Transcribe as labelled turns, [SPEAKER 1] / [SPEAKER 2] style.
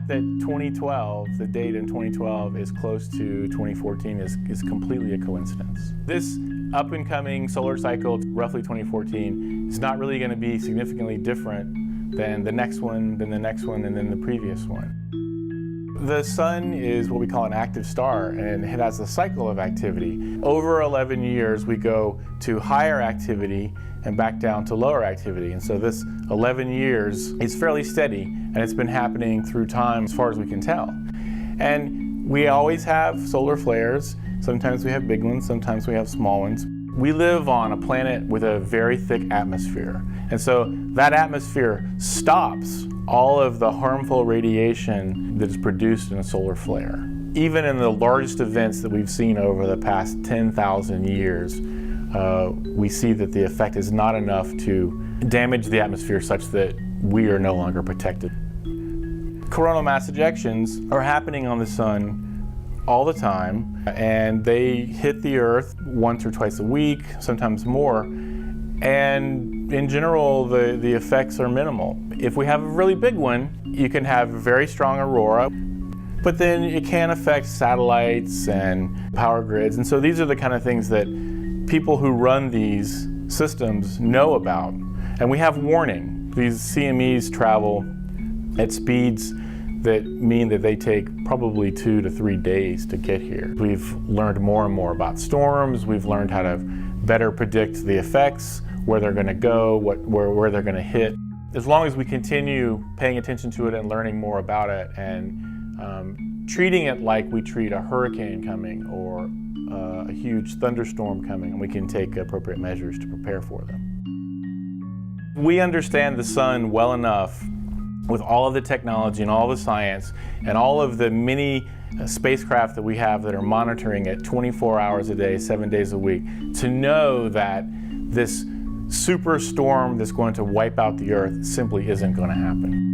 [SPEAKER 1] that 2012, the date in 2012 is close to 2014 is completely a coincidence. This up and coming solar cycle, roughly 2014, is not really going to be significantly different than the next one, then the next one, and then the previous one. The sun is what we call an active star, and it has a cycle of activity. Over 11 years, we go to higher activity and back down to lower activity. And so this 11 years is fairly steady, and it's been happening through time as far as we can tell. And we always have solar flares. Sometimes we have big ones, sometimes we have small ones. We live on a planet with a very thick atmosphere. And so that atmosphere stops all of the harmful radiation that is produced in a solar flare. Even in the largest events that we've seen over the past 10,000 years, we see that the effect is not enough to damage the atmosphere such that we are no longer protected. Coronal mass ejections are happening on the sun all the time, and they hit the Earth once or twice a week, sometimes more. And in general, the effects are minimal. If we have a really big one, you can have a very strong aurora, but then it can affect satellites and power grids. And so these are the kind of things that people who run these systems know about. And we have warning. These CMEs travel at speeds that mean that they take probably 2 to 3 days to get here. We've learned more and more about storms. We've learned how to better predict the effects, where they're going to go, where they're going to hit. As long as we continue paying attention to it and learning more about it and treating it like we treat a hurricane coming or a huge thunderstorm coming, and we can take appropriate measures to prepare for them. We understand the sun well enough with all of the technology and all the science and all of the many spacecraft that we have that are monitoring it 24 hours a day, 7 days a week, to know that this superstorm that's going to wipe out the Earth simply isn't going to happen.